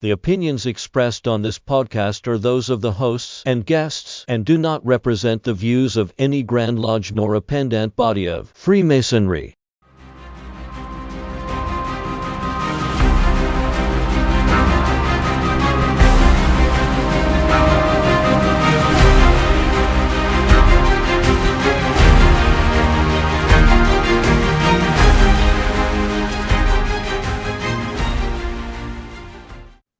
The opinions expressed on this podcast are those of the hosts and guests and do not represent the views of any Grand Lodge nor a pendant body of Freemasonry.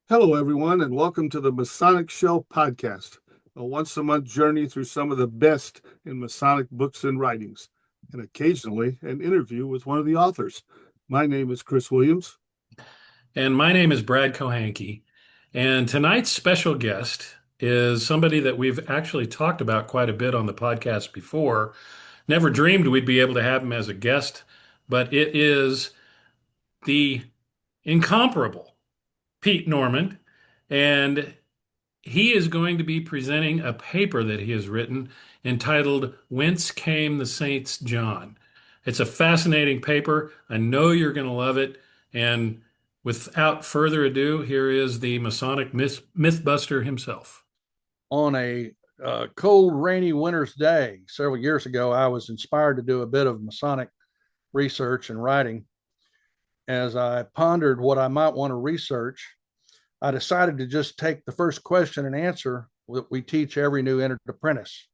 Hello, everyone, and welcome to the Masonic Shelf Podcast, a once-a-month journey through some of the best in Masonic books and writings, and occasionally an interview with one of the authors. My name is Chris Williams. And my name is Brad Kohanke. And tonight's special guest is somebody that we've actually talked about quite a bit on the podcast before. Never dreamed we'd be able to have him as a guest, but it is the incomparable Pete Norman, and he is going to be presenting a paper that he has written entitled Whence Came the Saints John. It's a fascinating paper. I know you're going to love it. And without further ado, here is the Masonic Mythbuster himself. On a cold, rainy winter's day several years ago, I was inspired to do a bit of Masonic research and writing. As I pondered what I might want to research, I decided to just take the first question and answer that we teach every new entered apprentice,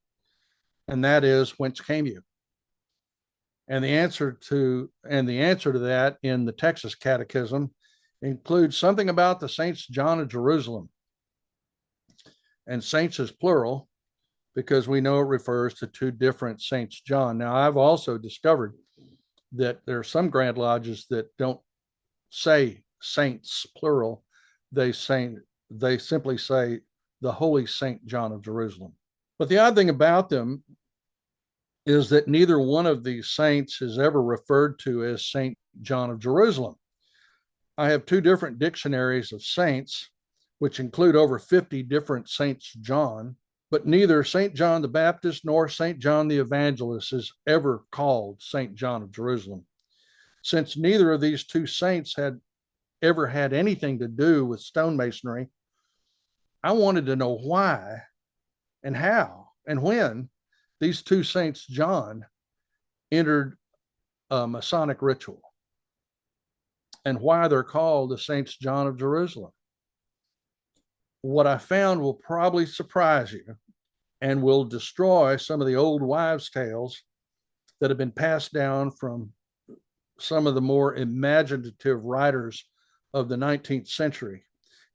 and that is, whence came you? And the answer to that in the Texas Catechism includes something about the Saints John of Jerusalem. And saints is plural because we know it refers to two different Saints John. Now, I've also discovered that there are some Grand Lodges that don't say saints plural. They simply say the Holy Saint John of Jerusalem. But the odd thing about them is that neither one of these saints is ever referred to as Saint John of Jerusalem. I have two different dictionaries of saints, which include over 50 different Saints John, but neither Saint John the Baptist nor Saint John the Evangelist is ever called Saint John of Jerusalem. Since neither of these two saints had ever had anything to do with stonemasonry, I wanted to know why and how and when these two Saints John entered a Masonic ritual and why they're called the Saints John of Jerusalem. What I found will probably surprise you and will destroy some of the old wives' tales that have been passed down from some of the more imaginative writers of the 19th century.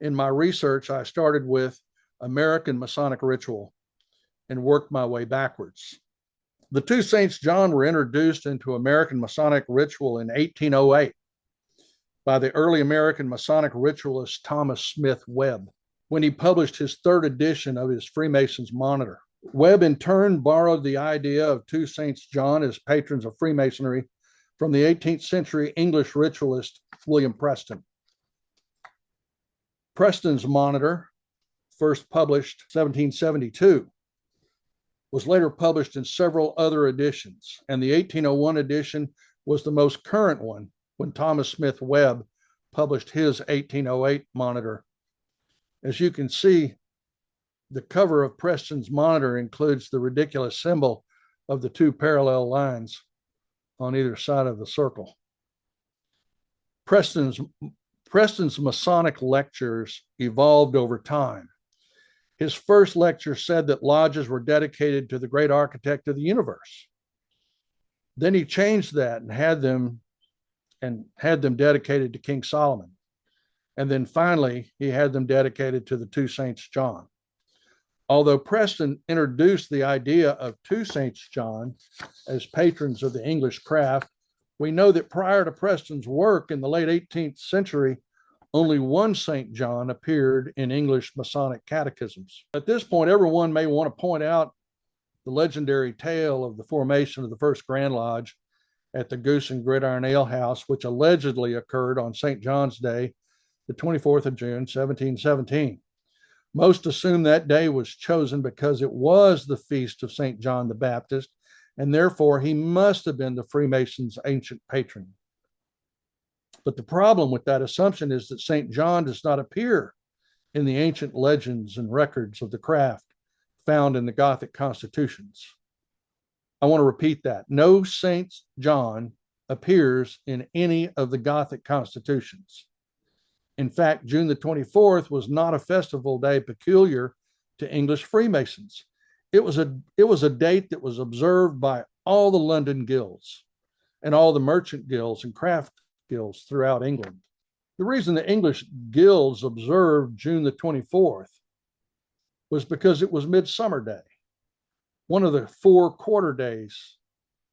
In my research, I started with American Masonic ritual and worked my way backwards. The two Saints John were introduced into American Masonic ritual in 1808 by the early American Masonic ritualist Thomas Smith Webb, when he published his third edition of his Freemasons Monitor. Webb in turn borrowed the idea of two Saints John as patrons of Freemasonry from the 18th century English ritualist William Preston. Preston's Monitor, first published 1772, was later published in several other editions, and the 1801 edition was the most current one when Thomas Smith Webb published his 1808 Monitor. As you can see, the cover of Preston's Monitor includes the ridiculous symbol of the two parallel lines on either side of the circle. Preston's Masonic lectures evolved over time. His first lecture said that lodges were dedicated to the great architect of the universe. Then he changed that and had them dedicated to King Solomon. And then finally, he had them dedicated to the two Saints John. Although Preston introduced the idea of two Saints John as patrons of the English craft, we know that prior to Preston's work in the late 18th century, only one Saint John appeared in English Masonic catechisms. At this point, everyone may want to point out the legendary tale of the formation of the first Grand Lodge at the Goose and Gridiron Ale House, which allegedly occurred on St. John's Day, the 24th of June, 1717. Most assume that day was chosen because it was the feast of St. John the Baptist, and therefore he must have been the Freemasons' ancient patron. But the problem with that assumption is that St. John does not appear in the ancient legends and records of the craft found in the Gothic constitutions. I want to repeat that. No St. John appears in any of the Gothic constitutions. In fact, June the 24th was not a festival day peculiar to English Freemasons. It was a date that was observed by all the London guilds and all the merchant guilds and craft guilds throughout England. The reason the English guilds observed June the 24th was because it was Midsummer Day, one of the 4 quarter days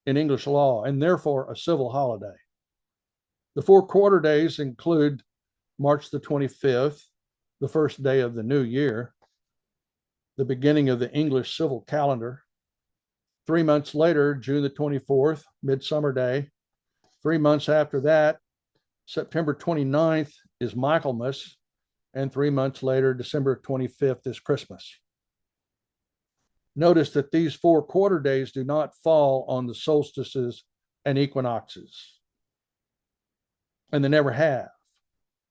in English law, and therefore a civil holiday. The 4 quarter days include March the 25th, the first day of the new year, the beginning of the English civil calendar. 3 months later, June the 24th, Midsummer Day. 3 months after that, September 29th is Michaelmas, and 3 months later, December 25th is Christmas. Notice that these 4 quarter days do not fall on the solstices and equinoxes, and they never have,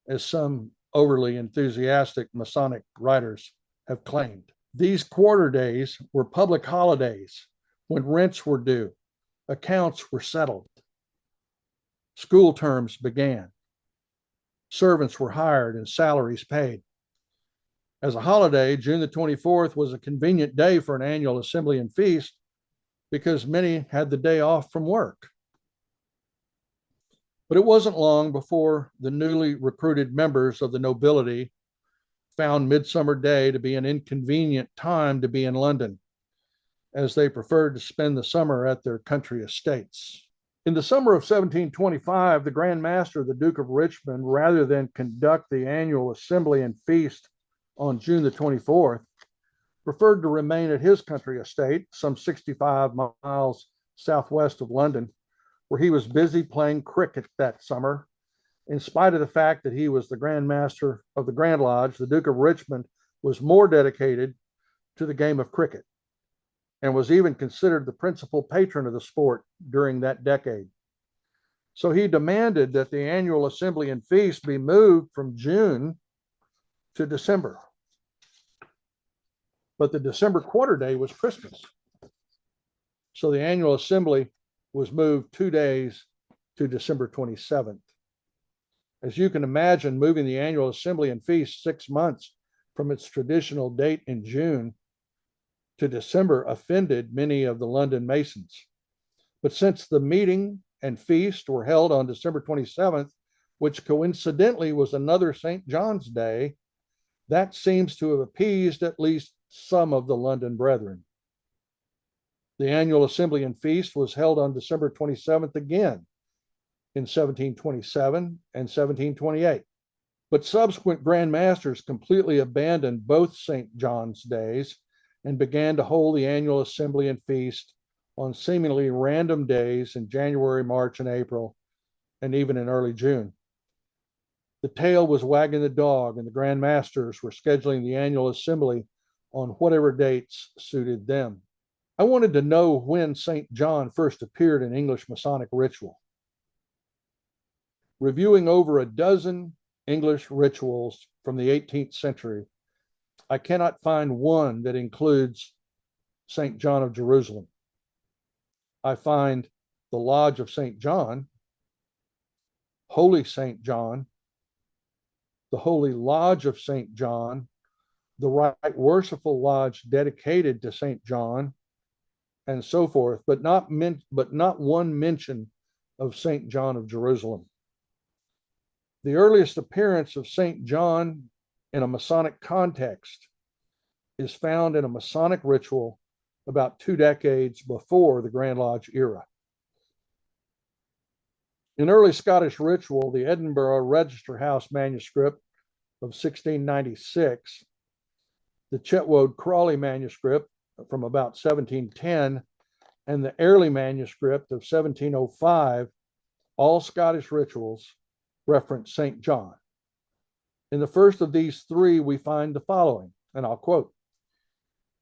as some overly enthusiastic Masonic writers have claimed. These quarter days were public holidays when rents were due, accounts were settled, school terms began, servants were hired, and salaries paid. As a holiday, June the 24th was a convenient day for an annual assembly and feast because many had the day off from work. But it wasn't long before the newly recruited members of the nobility found Midsummer Day to be an inconvenient time to be in London, as they preferred to spend the summer at their country estates. In the summer of 1725, the Grand Master, the Duke of Richmond, rather than conduct the annual assembly and feast on June the 24th, preferred to remain at his country estate, some 65 miles southwest of London, where he was busy playing cricket that summer. In spite of the fact that he was the Grand Master of the Grand Lodge, the Duke of Richmond was more dedicated to the game of cricket and was even considered the principal patron of the sport during that decade. So he demanded that the annual assembly and feast be moved from June to December. But the December quarter day was Christmas. So the annual assembly was moved 2 days to December 27th. As you can imagine, moving the annual assembly and feast 6 months from its traditional date in June to December offended many of the London Masons. But since the meeting and feast were held on December 27th, which coincidentally was another St. John's Day, that seems to have appeased at least some of the London brethren. The annual assembly and feast was held on December 27th again in 1727 and 1728. But subsequent Grand Masters completely abandoned both St. John's days and began to hold the annual assembly and feast on seemingly random days in January, March, and April, and even in early June. The tail was wagging the dog, and the Grand Masters were scheduling the annual assembly on whatever dates suited them. I wanted to know when St. John first appeared in English Masonic ritual. Reviewing over a dozen English rituals from the 18th century, I cannot find one that includes St. John of Jerusalem. I find the Lodge of St. John, Holy St. John, the Holy Lodge of St. John, the Right Worshipful Lodge dedicated to St. John, and so forth, but not one mention of St. John of Jerusalem. The earliest appearance of St. John in a Masonic context is found in a Masonic ritual about 2 decades before the Grand Lodge era. In early Scottish ritual, the Edinburgh Register House manuscript of 1696, the Chetwode Crawley manuscript from about 1710, and the Airlie manuscript of 1705, all Scottish rituals reference St. John. In the first of these 3, we find the following, and I'll quote,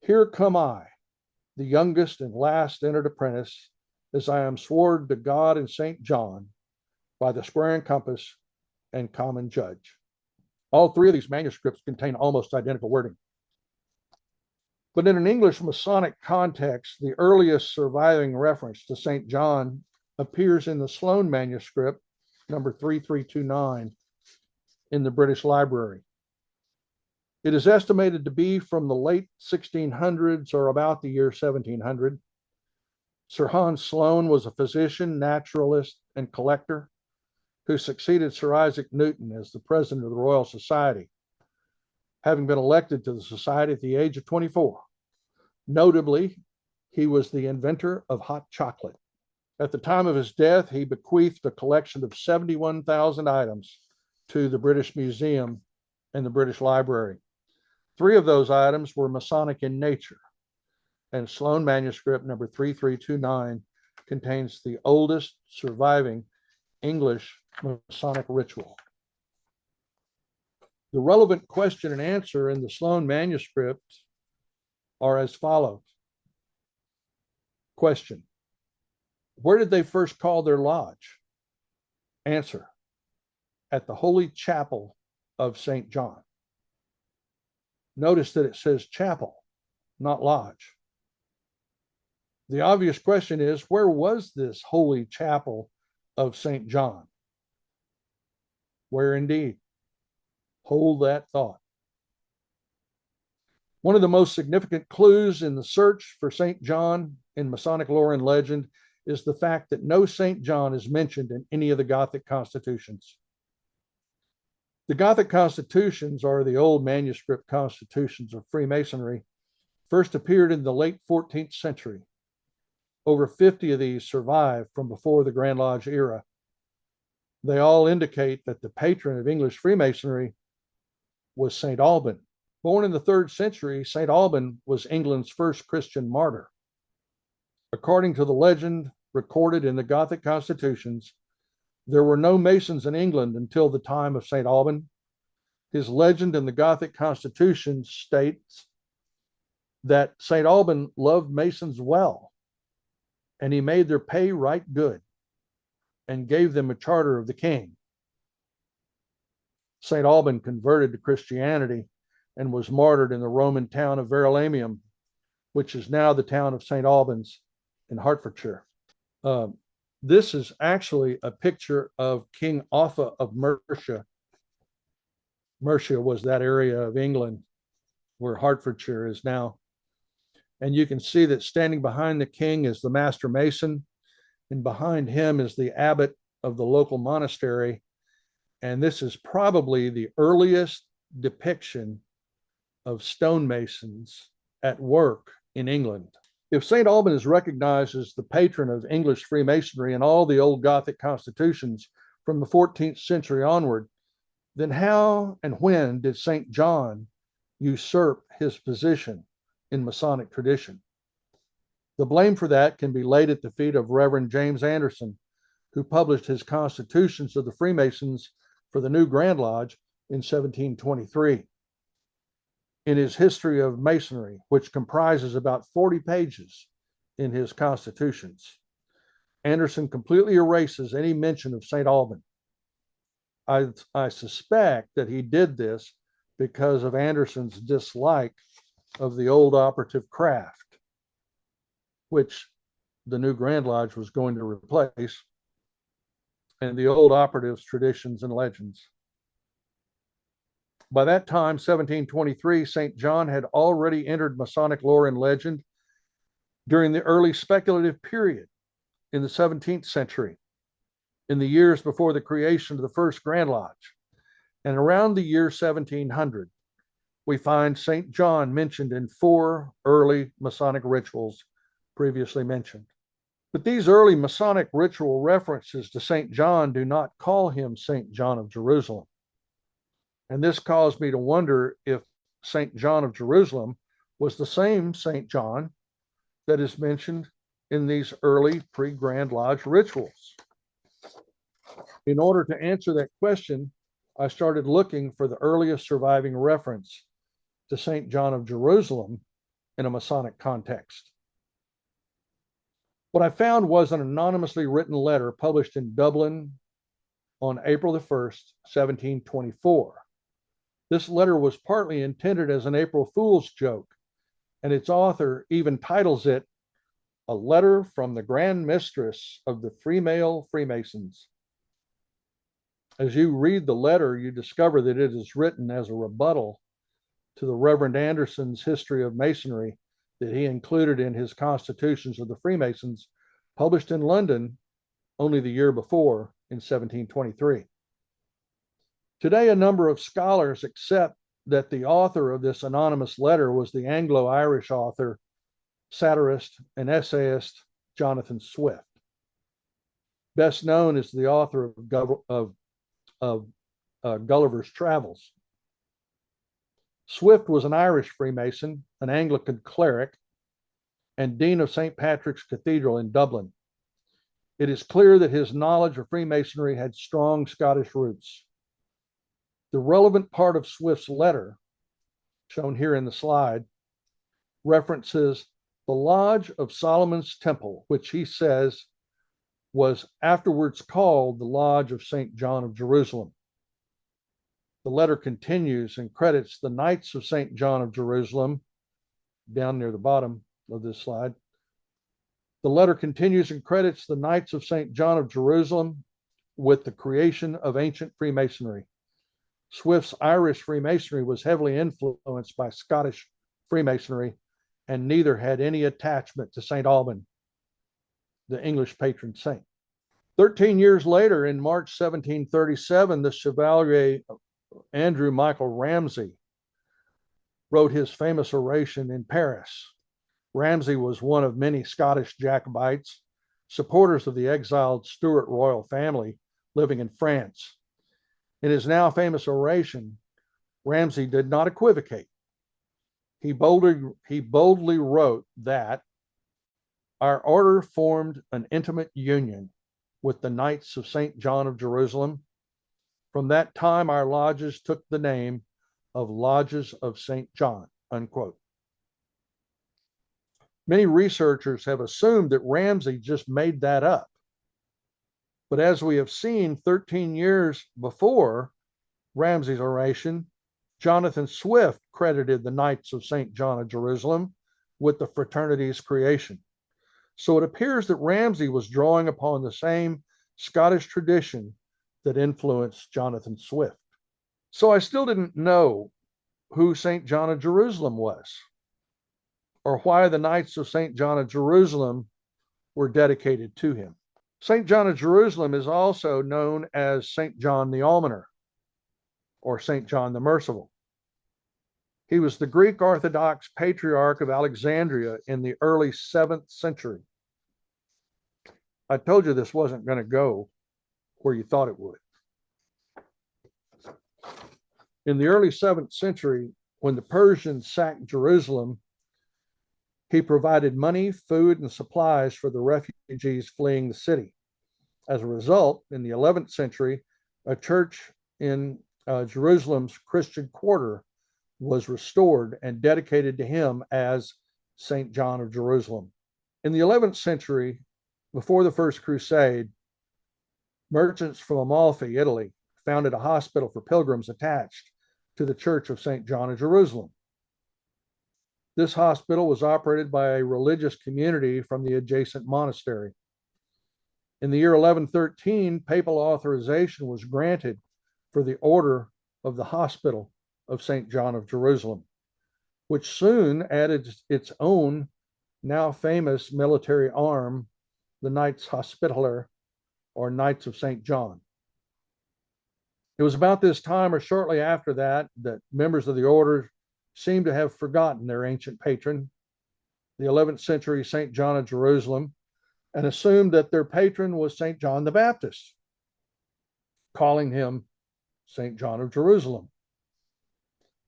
"Here come I, the youngest and last entered apprentice, as I am sworn to God and St. John by the square and compass and common judge." All three of these manuscripts contain almost identical wording. But in an English Masonic context, the earliest surviving reference to St. John appears in the Sloan manuscript, number 3329, in the British Library. It is estimated to be from the late 1600s or about the year 1700. Sir Hans Sloane was a physician, naturalist, and collector who succeeded Sir Isaac Newton as the president of the Royal Society, having been elected to the society at the age of 24. Notably, he was the inventor of hot chocolate. At the time of his death, he bequeathed a collection of 71,000 items to the British Museum and the British Library. 3 of those items were Masonic in nature, and Sloan manuscript number 3329 contains the oldest surviving English Masonic ritual. The relevant question and answer in the Sloan manuscript are as follows. Question: where did they first call their lodge? Answer: at the Holy Chapel of St. John. Notice that it says chapel, not lodge. The obvious question is, where was this Holy Chapel of St. John? Where indeed? Hold that thought. One of the most significant clues in the search for St. John in Masonic lore and legend is the fact that no St. John is mentioned in any of the Gothic constitutions. The Gothic constitutions, are the old manuscript constitutions of Freemasonry, first appeared in the late 14th century. Over 50 of these survive from before the Grand Lodge era. They all indicate that the patron of English Freemasonry was St. Alban. Born in the 3rd century, St. Alban was England's first Christian martyr. According to the legend recorded in the Gothic constitutions, there were no Masons in England until the time of St. Alban. His legend in the Gothic constitution states that St. Alban loved Masons well, and he made their pay right good and gave them a charter of the king. St. Alban converted to Christianity and was martyred in the Roman town of Verulamium, which is now the town of St. Albans in Hertfordshire. This is actually a picture of King Offa of Mercia. Mercia was that area of England where Hertfordshire is now. And you can see that standing behind the king is the master mason, and behind him is the abbot of the local monastery. And this is probably the earliest depiction of stonemasons at work in England. If St. Alban is recognized as the patron of English Freemasonry in all the old Gothic constitutions from the 14th century onward, then how and when did St. John usurp his position in Masonic tradition? The blame for that can be laid at the feet of Reverend James Anderson, who published his Constitutions of the Freemasons for the new Grand Lodge in 1723. In his History of Masonry, which comprises about 40 pages in his Constitutions, Anderson completely erases any mention of St. Alban. I suspect that he did this because of Anderson's dislike of the old operative craft, which the new Grand Lodge was going to replace, and the old operatives' traditions and legends. By that time, 1723, St. John had already entered Masonic lore and legend during the early speculative period in the 17th century, in the years before the creation of the first Grand Lodge. And around the year 1700, we find St. John mentioned in 4 early Masonic rituals previously mentioned. But these early Masonic ritual references to St. John do not call him St. John of Jerusalem. And this caused me to wonder if St. John of Jerusalem was the same St. John that is mentioned in these early pre-Grand Lodge rituals. In order to answer that question, I started looking for the earliest surviving reference to St. John of Jerusalem in a Masonic context. What I found was an anonymously written letter published in Dublin on April the 1st, 1724. This letter was partly intended as an April Fool's joke, and its author even titles it "A Letter from the Grand Mistress of the Female Freemasons." As you read the letter, you discover that it is written as a rebuttal to the Reverend Anderson's History of Masonry that he included in his Constitutions of the Freemasons, published in London only the year before in 1723. Today, a number of scholars accept that the author of this anonymous letter was the Anglo-Irish author, satirist, and essayist Jonathan Swift, best known as the author of Gulliver's Travels. Swift was an Irish Freemason, an Anglican cleric, and Dean of St. Patrick's Cathedral in Dublin. It is clear that his knowledge of Freemasonry had strong Scottish roots. The relevant part of Swift's letter, shown here in the slide, references the Lodge of Solomon's Temple, which he says was afterwards called the Lodge of St. John of Jerusalem. The letter continues and credits the Knights of St. John of Jerusalem, down near the bottom of this slide. The letter continues and credits the Knights of St. John of Jerusalem with the creation of ancient Freemasonry. Swift's Irish Freemasonry was heavily influenced by Scottish Freemasonry, and neither had any attachment to St. Alban, the English patron saint. 13 years later, in March 1737, the Chevalier Andrew Michael Ramsay wrote his famous oration in Paris. Ramsay was one of many Scottish Jacobites, supporters of the exiled Stuart royal family living in France. In his now famous oration, Ramsay did not equivocate. He boldly wrote that our order formed an intimate union with the Knights of St. John of Jerusalem. From that time, our lodges took the name of Lodges of St. John, unquote. Many researchers have assumed that Ramsay just made that up. But as we have seen 13 years before Ramsay's oration, Jonathan Swift credited the Knights of St. John of Jerusalem with the fraternity's creation. So it appears that Ramsay was drawing upon the same Scottish tradition that influenced Jonathan Swift. So I still didn't know who St. John of Jerusalem was, or why the Knights of St. John of Jerusalem were dedicated to him. St. John of Jerusalem is also known as St. John the Almoner, or St. John the Merciful. He was the Greek Orthodox Patriarch of Alexandria in the early 7th century. I told you this wasn't going to go where you thought it would. In the early 7th century, when the Persians sacked Jerusalem, he provided money, food, and supplies for the refugees fleeing the city. As a result, in the 11th century, a church in Jerusalem's Christian quarter was restored and dedicated to him as St. John of Jerusalem. In the 11th century, before the First Crusade, merchants from Amalfi, Italy, founded a hospital for pilgrims attached to the Church of St. John of Jerusalem. This hospital was operated by a religious community from the adjacent monastery. In the year 1113, papal authorization was granted for the order of the Hospital of St. John of Jerusalem, which soon added its own now famous military arm, the Knights Hospitaller, or Knights of St. John. It was about this time or shortly after that members of the order seem to have forgotten their ancient patron, the 11th century St. John of Jerusalem, and assumed that their patron was St. John the Baptist, calling him St. John of Jerusalem.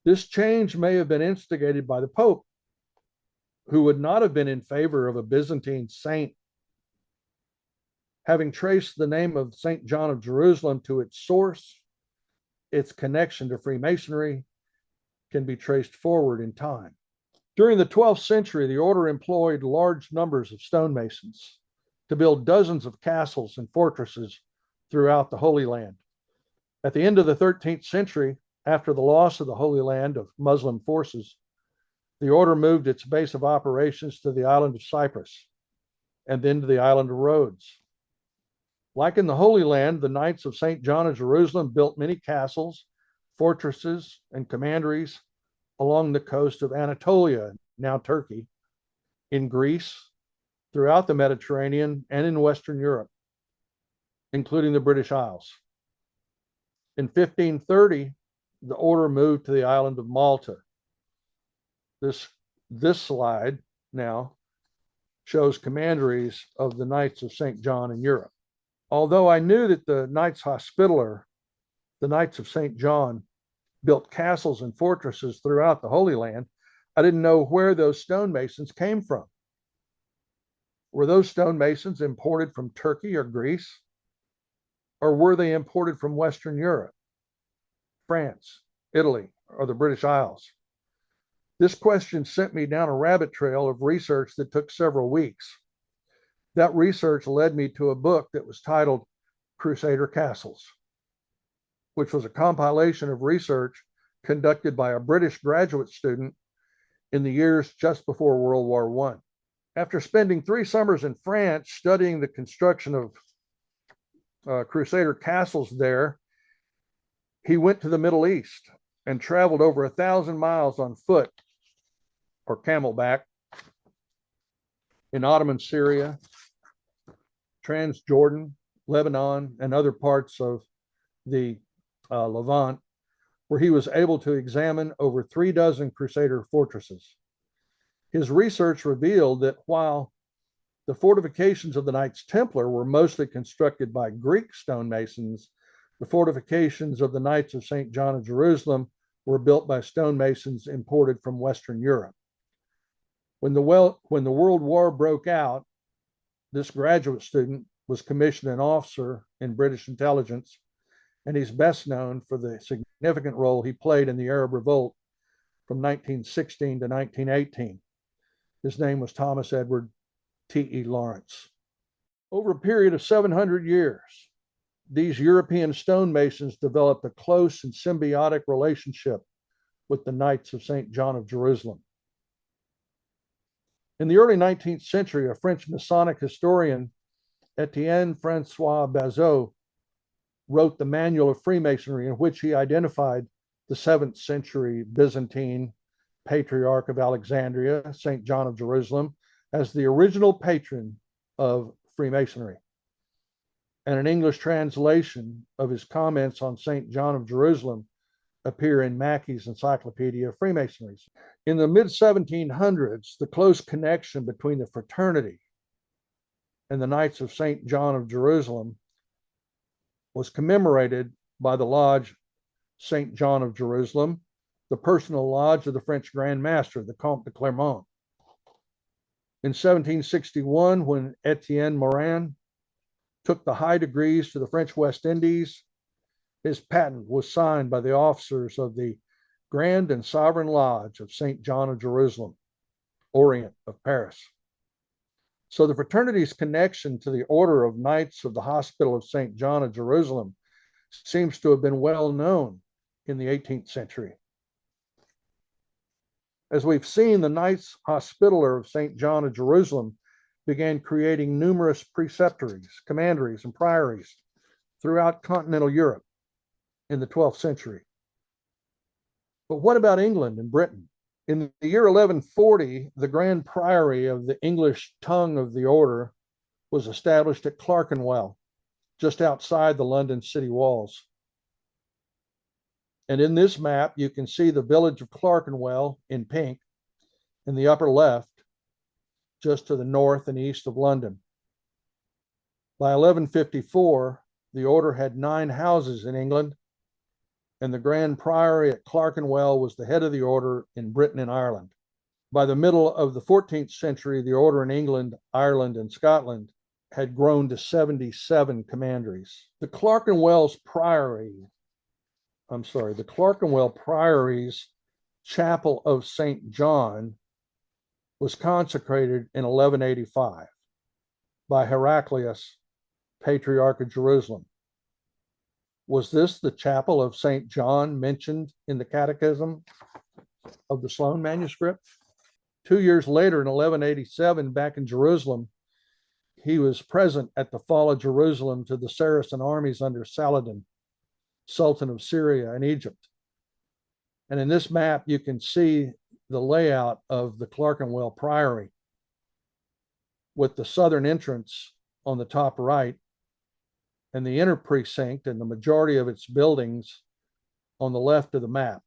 This change may have been instigated by the Pope, who would not have been in favor of a Byzantine saint. Having traced the name of St. John of Jerusalem to its source, its connection to Freemasonry can be traced forward in time. During the 12th century, the order employed large numbers of stonemasons to build dozens of castles and fortresses throughout the Holy Land. At the end of the 13th century, After the loss of the Holy Land of Muslim forces, the order moved its base of operations to the island of Cyprus and then to the island of Rhodes. Like in the Holy Land, the Knights of St. John of Jerusalem built many castles, fortresses, and commanderies along the coast of Anatolia, now Turkey, in Greece, throughout the Mediterranean, and in Western Europe, including the British Isles. In 1530, the order moved to the island of Malta. This slide now shows commanderies of the Knights of St. John in Europe. Although I knew that the Knights Hospitaller, the Knights of St. John, built castles and fortresses throughout the Holy Land, I didn't know where those stonemasons came from. Were those stonemasons imported from Turkey or Greece? Or were they imported from Western Europe, France, Italy, or the British Isles? This question sent me down a rabbit trail of research that took several weeks. That research led me to a book that was titled Crusader Castles, which was a compilation of research conducted by a British graduate student in the years just before World War I. After spending 3 summers in France studying the construction of Crusader castles there, he went to the Middle East and traveled over 1,000 miles on foot or camelback in Ottoman Syria, Transjordan, Lebanon, and other parts of the Levant, where he was able to examine over 36 Crusader fortresses. His research revealed that while the fortifications of the Knights Templar were mostly constructed by Greek stonemasons, the fortifications of the Knights of St. John of Jerusalem were built by stonemasons imported from Western Europe. When the World War broke out, this graduate student was commissioned an officer in British intelligence, and he's best known for the significant role he played in the Arab Revolt from 1916 to 1918. His name was Thomas Edward T.E. Lawrence. Over a period of 700 years, these European stonemasons developed a close and symbiotic relationship with the Knights of St. John of Jerusalem. In the early 19th century, a French Masonic historian, Etienne Francois Bazot, wrote the Manual of Freemasonry, in which he identified the 7th century Byzantine Patriarch of Alexandria, St. John of Jerusalem, as the original patron of Freemasonry. And an English translation of his comments on St. John of Jerusalem appear in Mackey's Encyclopedia of Freemasonry. In the mid-1700s, the close connection between the fraternity and the Knights of St. John of Jerusalem was commemorated by the Lodge St. John of Jerusalem, the personal lodge of the French Grand Master, the Comte de Clermont. In 1761, when Etienne Morin took the high degrees to the French West Indies, his patent was signed by the officers of the Grand and Sovereign Lodge of St. John of Jerusalem, Orient of Paris. So the fraternity's connection to the Order of Knights of the Hospital of St. John of Jerusalem seems to have been well known in the 18th century. As we've seen, the Knights Hospitaller of St. John of Jerusalem began creating numerous preceptories, commanderies, and priories throughout continental Europe in the 12th century. But what about England and Britain? In the year 1140, the Grand Priory of the English tongue of the order was established at Clerkenwell, just outside the London city walls. And in this map, you can see the village of Clerkenwell in pink in the upper left, just to the north and east of London. By 1154, the order had 9 houses in England, and the Grand Priory at Clerkenwell was the head of the order in Britain and Ireland. By the middle of the 14th century, the order in England, Ireland, and Scotland had grown to 77 commanderies. The Clerkenwell Priory's Chapel of St. John was consecrated in 1185 by Heraclius, Patriarch of Jerusalem. Was this the chapel of St. John mentioned in the Catechism of the Sloan manuscript? 2 years later, in 1187, back in Jerusalem, he was present at the fall of Jerusalem to the Saracen armies under Saladin, Sultan of Syria and Egypt. And in this map, you can see the layout of the Clerkenwell Priory, with the southern entrance on the top right and the inner precinct and the majority of its buildings on the left of the map.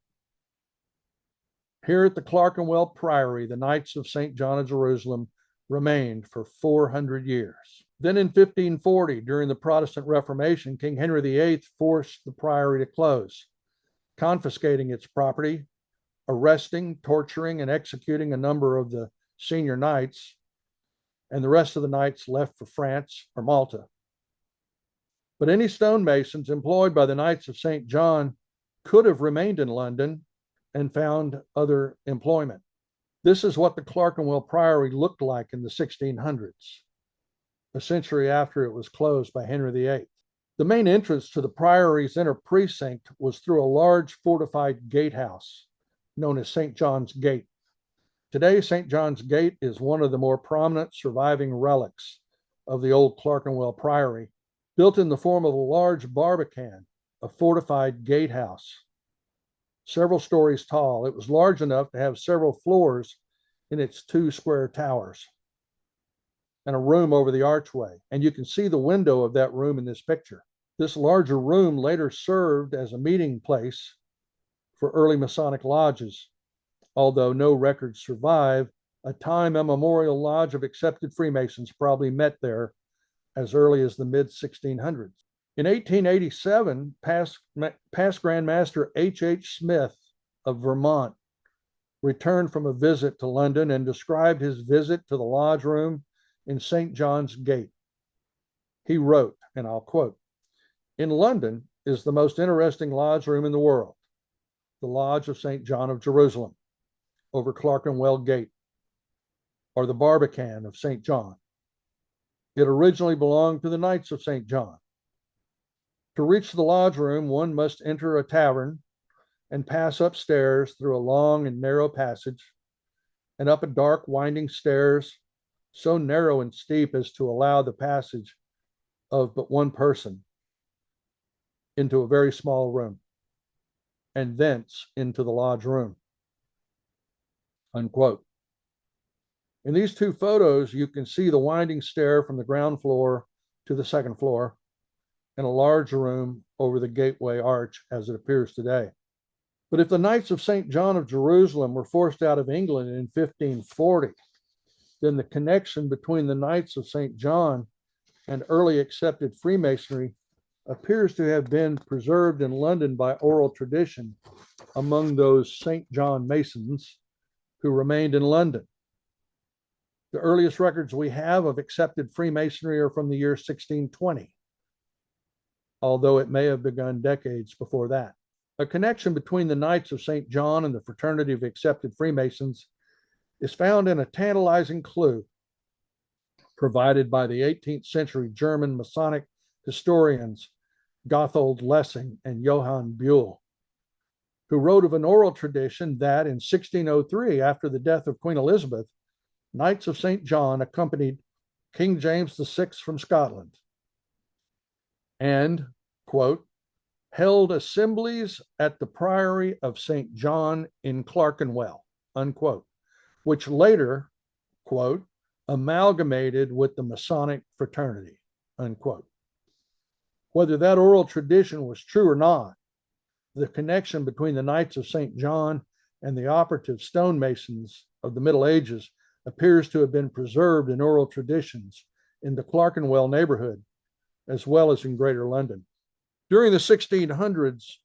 Here at the Clerkenwell Priory, the Knights of St. John of Jerusalem remained for 400 years. Then in 1540, during the Protestant Reformation, King Henry VIII forced the priory to close, confiscating its property, arresting, torturing, and executing a number of the senior knights, and the rest of the knights left for France or Malta. But any stonemasons employed by the Knights of St. John could have remained in London and found other employment. This is what the Clerkenwell Priory looked like in the 1600s, a century after it was closed by Henry VIII. The main entrance to the priory's inner precinct was through a large fortified gatehouse known as St. John's Gate. Today, St. John's Gate is one of the more prominent surviving relics of the old Clerkenwell Priory, built in the form of a large barbican, a fortified gatehouse, several stories tall. It was large enough to have several floors in its 2 square towers and a room over the archway. And you can see the window of that room in this picture. This larger room later served as a meeting place for early Masonic lodges, although no records survive. A time immemorial lodge of accepted Freemasons probably met there as early as the mid-1600s. In 1887, past Grand Master H. Smith of Vermont returned from a visit to London and described his visit to the lodge room in St. John's Gate. He wrote, and I'll quote, "In London is the most interesting lodge room in the world, the Lodge of St. John of Jerusalem, over Clerkenwell Gate, or the Barbican of St. John. It originally belonged to the Knights of St. John. To reach the lodge room, one must enter a tavern and pass upstairs through a long and narrow passage and up a dark, winding stairs, so narrow and steep as to allow the passage of but one person into a very small room, and thence into the lodge room." Unquote. In these 2 photos, you can see the winding stair from the ground floor to the second floor, and a large room over the gateway arch as it appears today. But if the Knights of St. John of Jerusalem were forced out of England in 1540, then the connection between the Knights of St. John and early accepted Freemasonry appears to have been preserved in London by oral tradition among those St. John Masons who remained in London. The earliest records we have of accepted Freemasonry are from the year 1620, although it may have begun decades before that. A connection between the Knights of St. John and the fraternity of accepted Freemasons is found in a tantalizing clue provided by the 18th century German Masonic historians Gotthold Lessing and Johann Buhl, who wrote of an oral tradition that in 1603, after the death of Queen Elizabeth, Knights of St. John accompanied King James VI from Scotland and, quote, held assemblies at the Priory of St. John in Clerkenwell, unquote, which later, quote, amalgamated with the Masonic fraternity, unquote. Whether that oral tradition was true or not, the connection between the Knights of St. John and the operative stonemasons of the Middle Ages appears to have been preserved in oral traditions in the Clerkenwell neighborhood, as well as in Greater London. During the 1600s,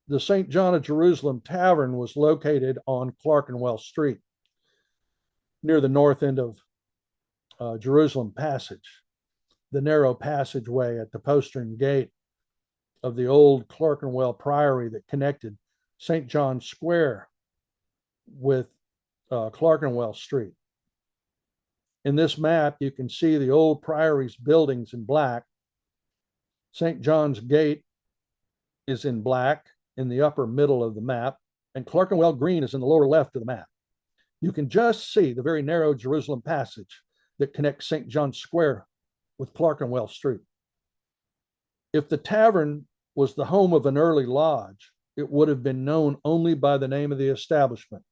the St. John of Jerusalem Tavern was located on Clerkenwell Street, near the north end of Jerusalem Passage, the narrow passageway at the postern gate of the old Clerkenwell Priory that connected St. John's Square with Clerkenwell Street. In this map, you can see the old priory's buildings in black, St. John's Gate is in black in the upper middle of the map, and Clerkenwell green is in the lower left of the map. You can just see the very narrow Jerusalem passage that connects St. John's Square with Clerkenwell Street. If the tavern was the home of an early lodge, it would have been known only by the name of the establishment,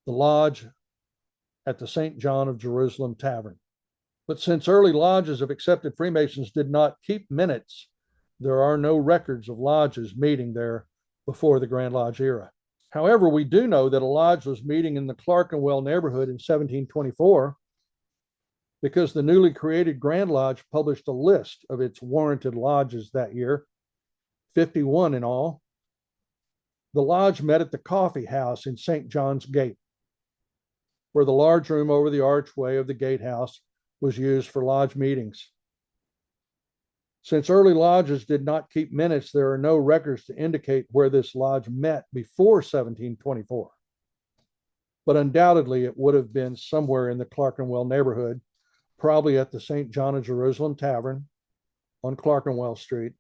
the Lodge at the St. John of Jerusalem Tavern. But since early lodges of accepted Freemasons did not keep minutes, there are no records of lodges meeting there before the Grand Lodge era. However, we do know that a lodge was meeting in the Clerkenwell neighborhood in 1724 because the newly created Grand Lodge published a list of its warranted lodges that year, 51 in all. The lodge met at the coffee house in St. John's Gate, where the large room over the archway of the gatehouse was used for lodge meetings. Since early lodges did not keep minutes, there are no records to indicate where this lodge met before 1724. But undoubtedly, it would have been somewhere in the Clerkenwell neighborhood, probably at the St. John of Jerusalem Tavern on Clerkenwell Street.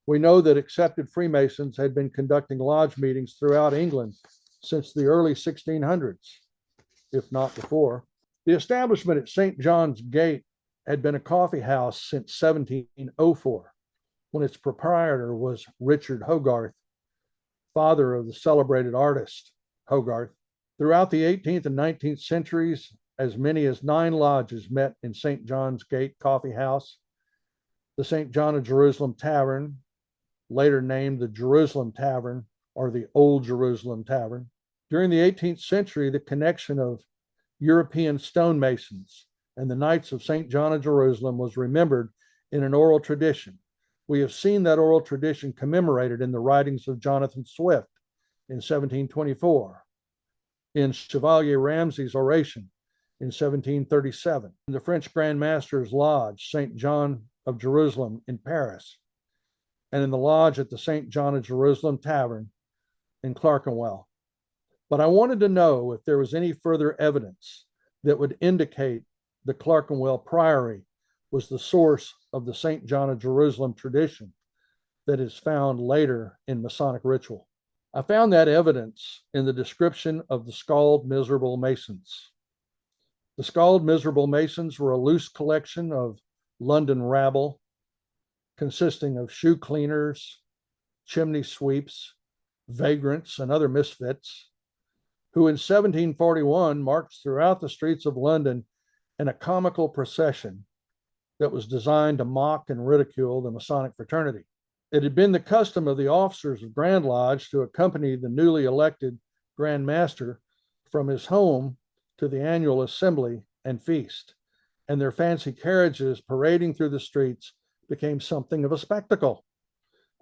We know that accepted Freemasons had been conducting lodge meetings throughout England since the early 1600s, if not before. The establishment at St. John's Gate had been a coffee house since 1704, when its proprietor was Richard Hogarth, father of the celebrated artist Hogarth. Throughout the 18th and 19th centuries, as many as 9 lodges met in St. John's Gate Coffee House. The St. John of Jerusalem Tavern, later named the Jerusalem Tavern or the Old Jerusalem Tavern. During the 18th century, the connection of European stonemasons and the Knights of St. John of Jerusalem was remembered in an oral tradition. We have seen that oral tradition commemorated in the writings of Jonathan Swift in 1724, in Chevalier Ramsay's oration in 1737, in the French Grand Master's Lodge, St. John of Jerusalem in Paris, and in the lodge at the St. John of Jerusalem Tavern in Clerkenwell. But I wanted to know if there was any further evidence that would indicate the Clerkenwell Priory was the source of the St. John of Jerusalem tradition that is found later in Masonic ritual. I found that evidence in the description of the Scald Miserable Masons. The Scald Miserable Masons were a loose collection of London rabble consisting of shoe cleaners, chimney sweeps, vagrants, and other misfits, who in 1741 marched throughout the streets of London in a comical procession that was designed to mock and ridicule the Masonic fraternity. It had been the custom of the officers of Grand Lodge to accompany the newly elected Grand Master from his home to the annual assembly and feast, and their fancy carriages parading through the streets became something of a spectacle.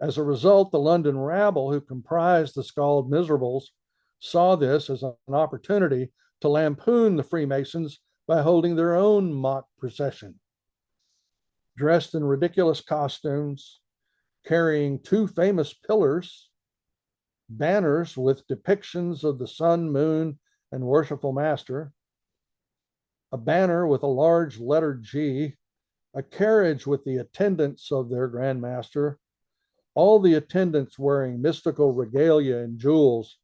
As a result, the London rabble who comprised the Scald Miserables saw this as an opportunity to lampoon the Freemasons by holding their own mock procession. Dressed in ridiculous costumes, carrying 2 famous pillars, banners with depictions of the sun, moon, and worshipful master, a banner with a large letter G, a carriage with the attendants of their Grand Master, all the attendants wearing mystical regalia and jewels,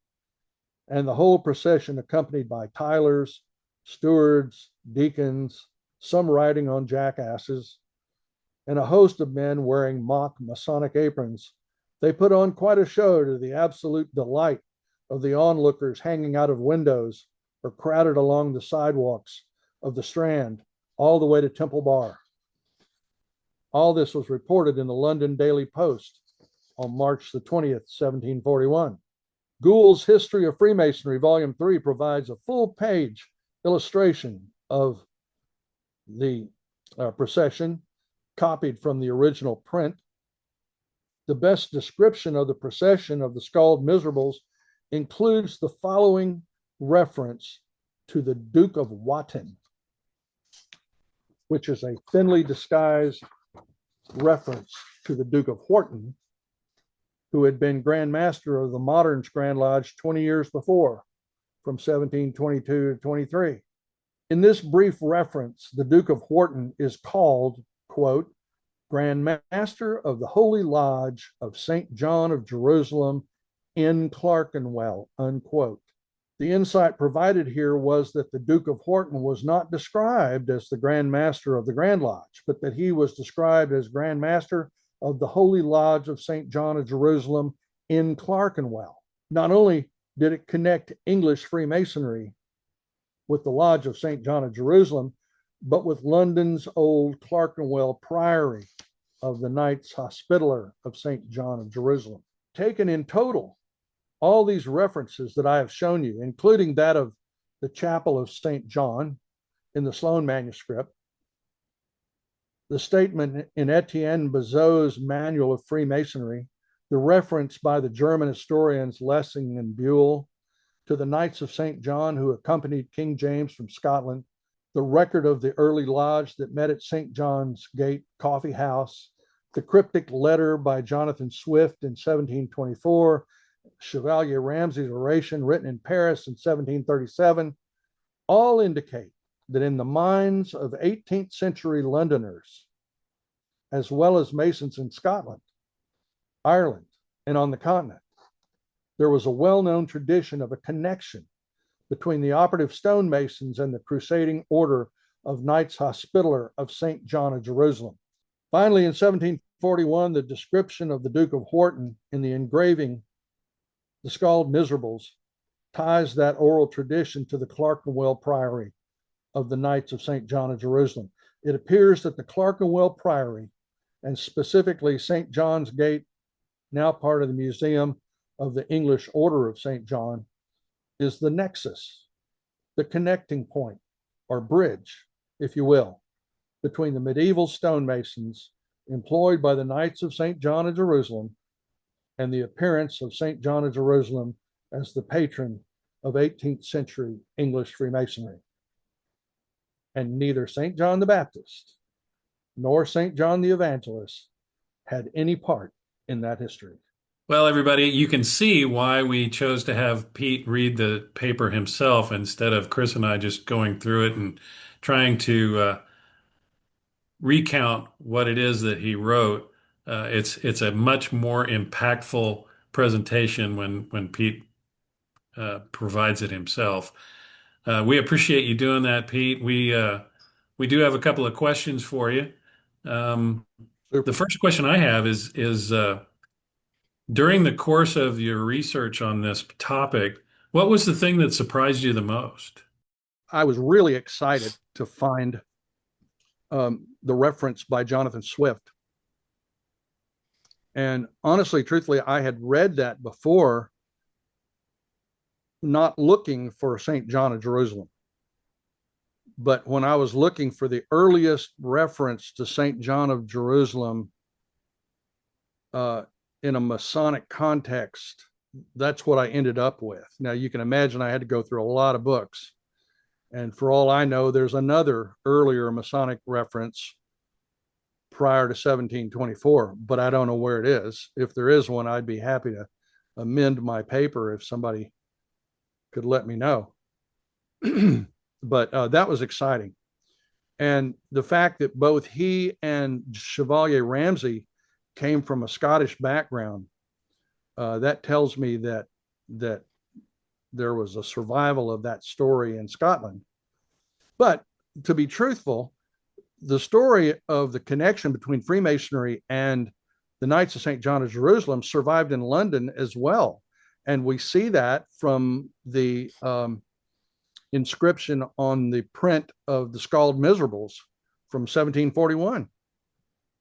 and the whole procession accompanied by tilers, stewards, deacons, some riding on jackasses, and a host of men wearing mock Masonic aprons. They put on quite a show to the absolute delight of the onlookers hanging out of windows or crowded along the sidewalks of the Strand all the way to Temple Bar. All this was reported in the London Daily Post on March the 20th, 1741. Gould's History of Freemasonry, Volume 3, provides a full-page illustration of the procession, copied from the original print. The best description of the procession of the Scald Miserables includes the following reference to the Duke of Wotton, which is a thinly disguised reference to the Duke of Wharton, who had been Grand Master of the modern Grand Lodge 20 years before, from 1722 to 23. In this brief reference, the Duke of Wharton is called, quote, Grand Master of the Holy Lodge of St. John of Jerusalem in Clerkenwell, unquote. The insight provided here was that the Duke of Wharton was not described as the Grand Master of the Grand Lodge, but that he was described as Grand Master of the Holy Lodge of St. John of Jerusalem in Clerkenwell. Not only did it connect English Freemasonry with the Lodge of St. John of Jerusalem, but with London's old Clerkenwell Priory of the Knights Hospitaller of St. John of Jerusalem. Taken in total, all these references that I have shown you, including that of the Chapel of St. John in the Sloan manuscript, the statement in Etienne Bazot's Manual of Freemasonry, the reference by the German historians Lessing and Buell to the Knights of St. John who accompanied King James from Scotland, the record of the early lodge that met at St. John's Gate Coffee House, the cryptic letter by Jonathan Swift in 1724, Chevalier Ramsay's oration written in Paris in 1737, all indicate that in the minds of 18th century Londoners, as well as Masons in Scotland, Ireland, and on the continent, there was a well-known tradition of a connection between the operative stonemasons and the crusading order of Knights Hospitaller of St. John of Jerusalem. Finally, in 1741, the description of the Duke of Wharton in the engraving, The Scald Miserables, ties that oral tradition to the Clerkenwell Priory of the Knights of St. John of Jerusalem. It appears that the Clerkenwell Priory, and specifically St. John's Gate, now part of the Museum of the English Order of St. John, is the nexus, the connecting point, or bridge, if you will, between the medieval stonemasons employed by the Knights of St. John of Jerusalem and the appearance of St. John of Jerusalem as the patron of 18th century English Freemasonry. And neither St. John the Baptist nor St. John the Evangelist had any part in that history. Well, everybody, you can see why we chose to have Pete read the paper himself instead of Chris and I just going through it and trying to recount what it is that he wrote. It's a much more impactful presentation when Pete provides it himself. We appreciate you doing that, Pete. We do have a couple of questions for you. The first question I have is during the course of your research on this topic, what was the thing that surprised you the most? I was really excited to find the reference by Jonathan Swift. And honestly, truthfully, I had read that before, not looking for St. John of Jerusalem. But when I was looking for the earliest reference to St. John of Jerusalem in a Masonic context, that's what I ended up with. Now, you can imagine I had to go through a lot of books. And for all I know, there's another earlier Masonic reference prior to 1724, but I don't know where it is. If there is one, I'd be happy to amend my paper if somebody could let me know. But that was exciting. And the fact that both he and Chevalier Ramsay came from a Scottish background, that tells me that there was a survival of that story in Scotland. But to be truthful, the story of the connection between Freemasonry and the Knights of St. John of Jerusalem survived in London as well. And we see that from the inscription on the print of the Scald Miserables from 1741,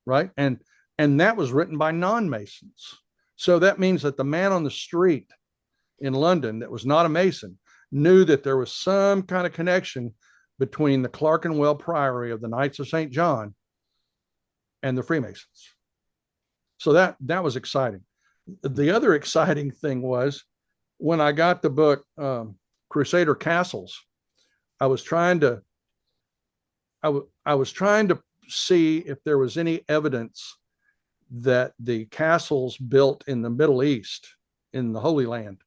right? And that was written by non-Masons. So that means that the man on the street in London that was not a Mason knew that there was some kind of connection between the Clerkenwell Priory of the Knights of St. John and the Freemasons. So that was exciting. The other exciting thing was when I got the book, Crusader Castles, I was trying to see if there was any evidence that the castles built in the Middle East, in the Holy Land,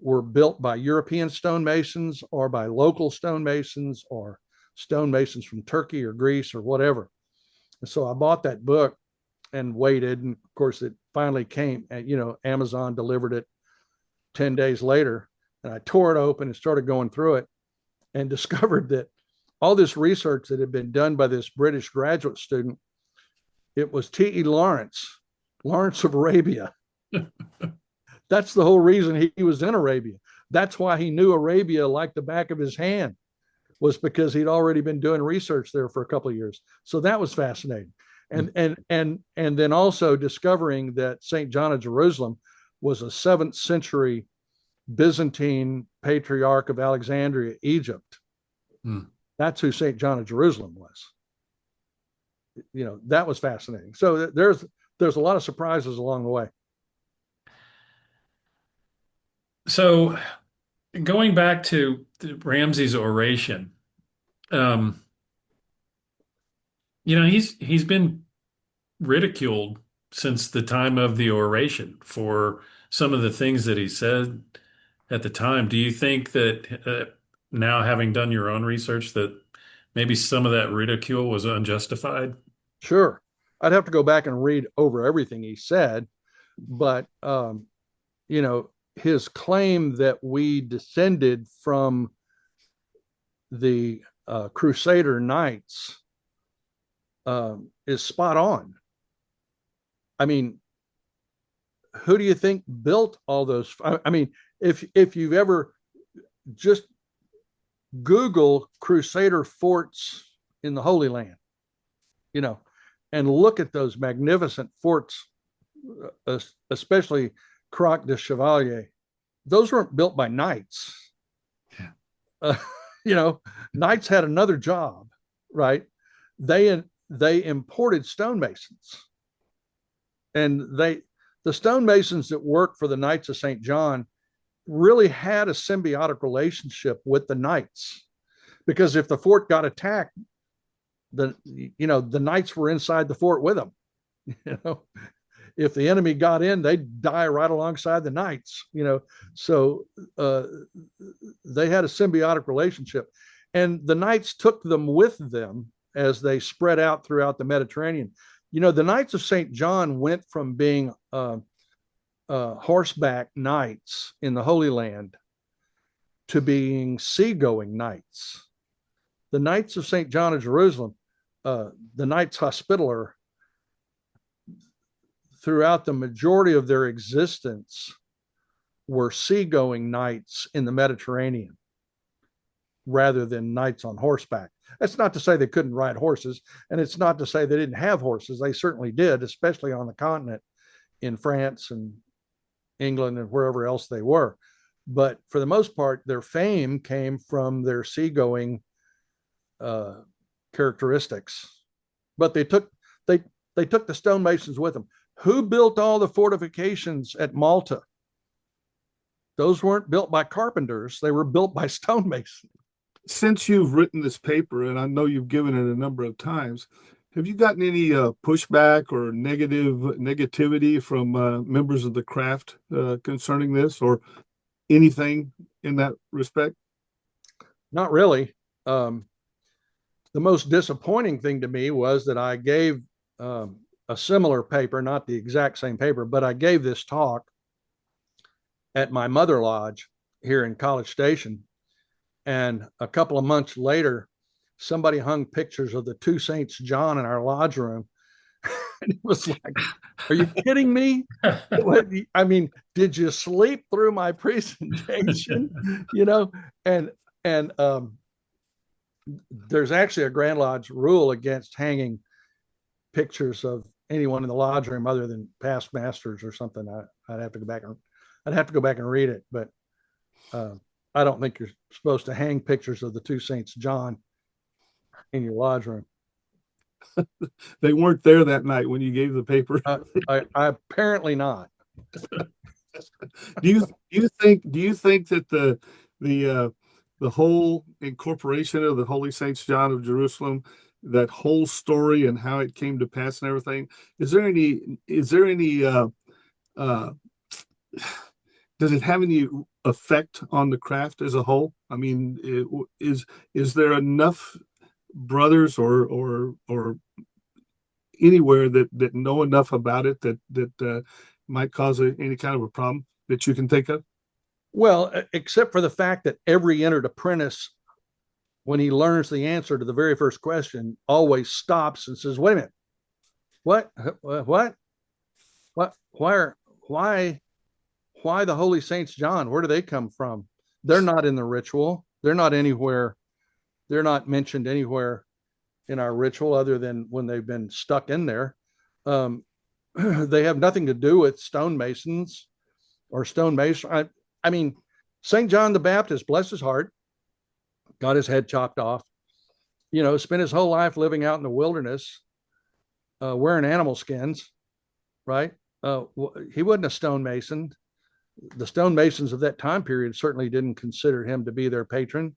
were built by European stonemasons or by local stonemasons or stonemasons from Turkey or Greece or whatever. And so I bought that book and waited. And of course, it finally came. Amazon delivered it 10 days later. And I tore it open and started going through it and discovered that all this research that had been done by this British graduate student, it was T.E. Lawrence of Arabia. That's the whole reason he was in Arabia. That's why he knew Arabia like the back of his hand, was because he'd already been doing research there for a couple of years. So that was fascinating. And then also discovering that St. John of Jerusalem was a 7th century Byzantine patriarch of Alexandria, Egypt. That's who St. John of Jerusalem was. That was fascinating. So there's a lot of surprises along the way. So going back to Ramsey's oration, he's been ridiculed since the time of the oration for some of the things that he said at the time. Do you think that now, having done your own research, that maybe some of that ridicule was unjustified? Sure. I'd have to go back and read over everything he said, but his claim that we descended from the Crusader Knights is spot on. I mean, who do you think built all those? I mean, if you've ever just Google Crusader forts in the Holy Land, and look at those magnificent forts, especially Croix de Chevalier. Those weren't built by knights. Yeah. Knights had another job, right? They imported stonemasons, and the stonemasons that worked for the Knights of St. John really had a symbiotic relationship with the knights, because if the fort got attacked, the knights were inside the fort with them. If the enemy got in, they'd die right alongside the knights. So they had a symbiotic relationship, and the knights took them with them as they spread out throughout the Mediterranean. The Knights of St. John went from being horseback knights in the Holy Land to being seagoing knights. The Knights of St. John of Jerusalem, the Knights Hospitaller, throughout the majority of their existence, were seagoing knights in the Mediterranean rather than knights on horseback. That's not to say they couldn't ride horses, and it's not to say they didn't have horses. They certainly did, especially on the continent in France and England and wherever else they were. But for the most part, their fame came from their seagoing characteristics. But they took the stonemasons with them. Who built all the fortifications at Malta? Those weren't built by carpenters. They were built by stonemasons. Since you've written this paper, and I know you've given it a number of times, have you gotten any pushback or negativity from members of the craft concerning this, or anything in that respect? Not really. The most disappointing thing to me was that I gave a similar paper, not the exact same paper, but I gave this talk at my mother lodge here in College Station. And a couple of months later, somebody hung pictures of the two Saints John in our lodge room. And it was like, are you kidding me? I mean, did you sleep through my presentation? And there's actually a Grand Lodge rule against hanging pictures of anyone in the lodge room other than past masters or something. I'd have to go back and read it, but I don't think you're supposed to hang pictures of the two Saints John in your lodge room. They weren't there that night when you gave the paper. I apparently not. Do you think that the whole incorporation of the Holy Saints John of Jerusalem, that whole story and how it came to pass and everything, is there any does it have any effect on the craft as a whole? I mean, is there enough brothers or anywhere that know enough about it that might cause any kind of a problem that you can think of? Well, except for the fact that every entered apprentice, when he learns the answer to the very first question, always stops and says, "Wait a minute, what, what, why the Holy Saints John? Where do they come from? They're not in the ritual. They're not anywhere. They're not mentioned anywhere in our ritual other than when they've been stuck in there. They have nothing to do with stonemasons or stonemason. I mean, St. John the Baptist, bless his heart, got his head chopped off, spent his whole life living out in the wilderness, wearing animal skins, right? He wasn't a stonemason. The stonemasons of that time period certainly didn't consider him to be their patron.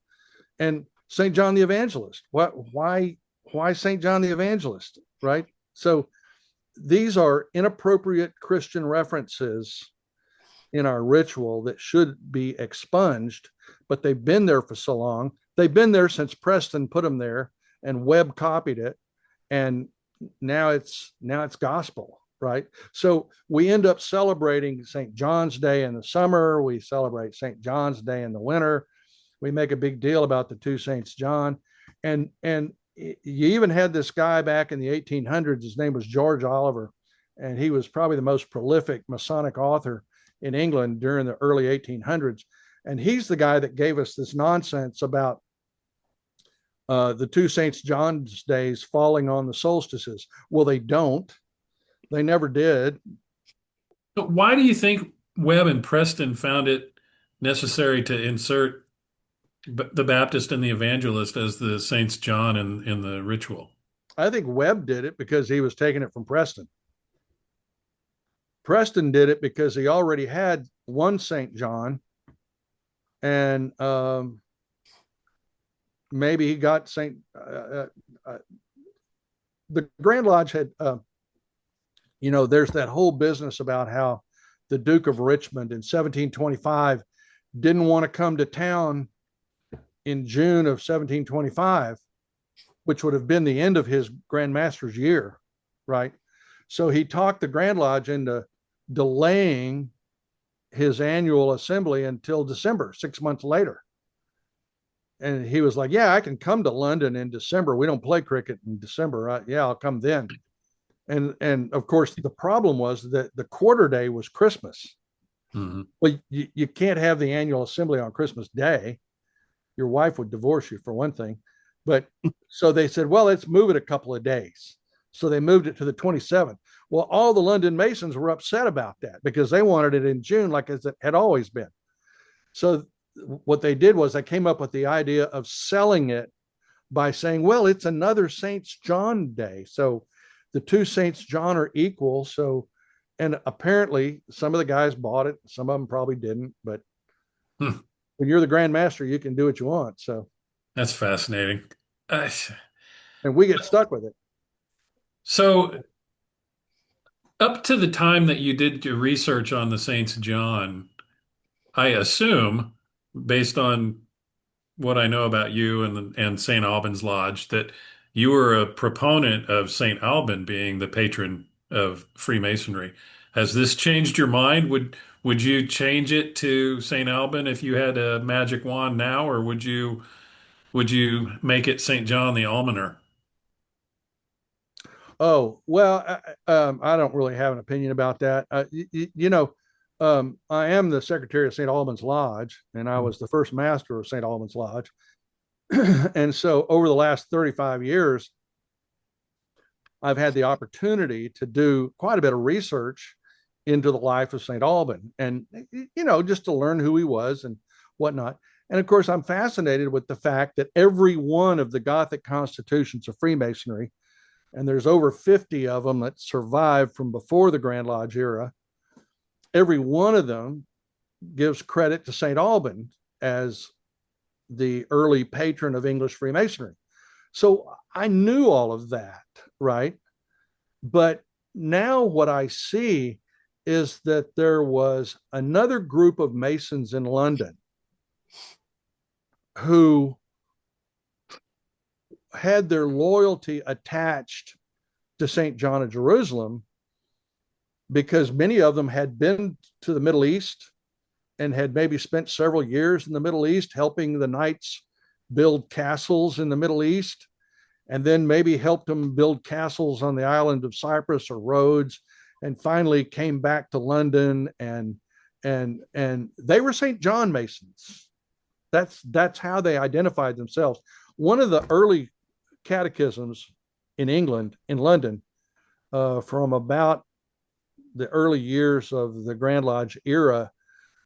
And St. John the Evangelist, why St. John the Evangelist, right? So these are inappropriate Christian references in our ritual that should be expunged, but they've been there for so long. They've been there since Preston put them there and Webb copied it. And now it's gospel, right? So we end up celebrating St. John's Day in the summer. We celebrate St. John's Day in the winter. We make a big deal about the two Saints John. And you even had this guy back in the 1800s. His name was George Oliver, and he was probably the most prolific Masonic author in England during the early 1800s. And he's the guy that gave us this nonsense about the two Saints John's days falling on the solstices. Well, they don't. They never did. But why do you think Webb and Preston found it necessary to insert the Baptist and the Evangelist as the Saints John in the ritual? I think Webb did it because he was taking it from Preston. Preston did it because he already had one St. John, and maybe he got the Grand Lodge had, there's that whole business about how the Duke of Richmond in 1725 didn't want to come to town in June of 1725, which would have been the end of his Grand Master's year, right? So he talked the Grand Lodge into delaying his annual assembly until December, 6 months later. And he was like, yeah, I can come to London in December. We don't play cricket in December, right? Yeah, I'll come then. And of course, the problem was that the quarter day was Christmas. Mm-hmm. Well, you can't have the annual assembly on Christmas Day. Your wife would divorce you, for one thing. But so they said, well, let's move it a couple of days. So they moved it to the 27th. Well, all the London Masons were upset about that because they wanted it in June, like it had always been. So what they did was they came up with the idea of selling it by saying, well, it's another Saints John Day. So the two Saints John are equal. So, and apparently some of the guys bought it. Some of them probably didn't, but when you're the Grand Master, you can do what you want. So that's fascinating. And we get stuck with it. So up to the time that you did your research on the Saints John, I assume, based on what I know about you and St. Alban's Lodge, that you were a proponent of St. Alban being the patron of Freemasonry. Has this changed your mind? Would you change it to St. Alban if you had a magic wand now, or would you make it St. John the Almoner? Oh, well, I don't really have an opinion about that. I am the secretary of St. Alban's Lodge, and I was the first master of St. Alban's Lodge. And so over the last 35 years, I've had the opportunity to do quite a bit of research into the life of St. Alban and, just to learn who he was and whatnot. And of course, I'm fascinated with the fact that every one of the Gothic constitutions of Freemasonry, and there's over 50 of them that survived from before the Grand Lodge era, every one of them gives credit to St. Alban as the early patron of English Freemasonry. So I knew all of that, right? But now what I see is that there was another group of Masons in London who had their loyalty attached to St. John of Jerusalem because many of them had been to the Middle East and had maybe spent several years in the Middle East helping the knights build castles in the Middle East, and then maybe helped them build castles on the island of Cyprus or Rhodes, and finally came back to London, and they were St. John Masons. That's how they identified themselves. One of the early catechisms in England, in London, from about the early years of the Grand Lodge era,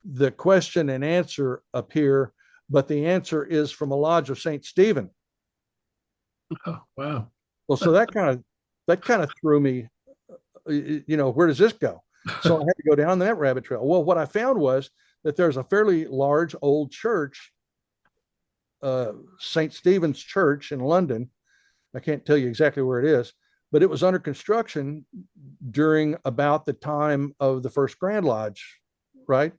the question and answer appear, but the answer is from a lodge of St. Stephen. Oh, wow. Well, so that kind of threw me, where does this go? So I had to go down that rabbit trail. Well, what I found was that there's a fairly large old church, St. Stephen's Church in London. I can't tell you exactly where it is, but it was under construction during about the time of the first Grand Lodge, right?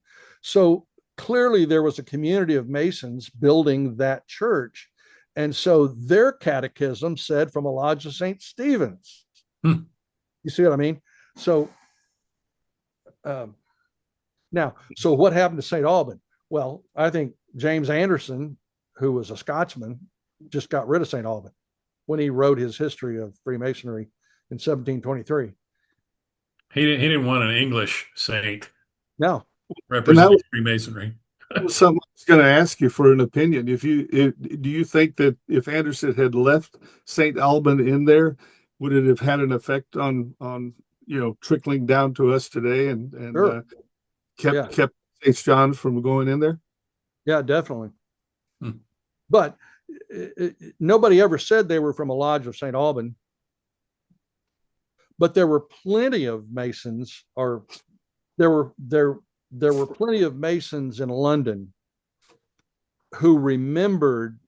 So clearly there was a community of Masons building that church. And so their catechism said from a lodge of St. Stephen's. You see what I mean? So now, so what happened to St. Alban? Well, I think James Anderson, who was a Scotsman, just got rid of St. Alban when he wrote his history of Freemasonry in 1723. He didn't want an English saint. No. Representing Freemasonry. Something I was going to ask you for an opinion. Do you think that if Anderson had left St. Alban in there, would it have had an effect on trickling down to us today and Sure. kept St. John from going in there? Yeah, definitely. But nobody ever said they were from a lodge of St. Alban. But there were plenty of Masons, or there were plenty of Masons in London who remembered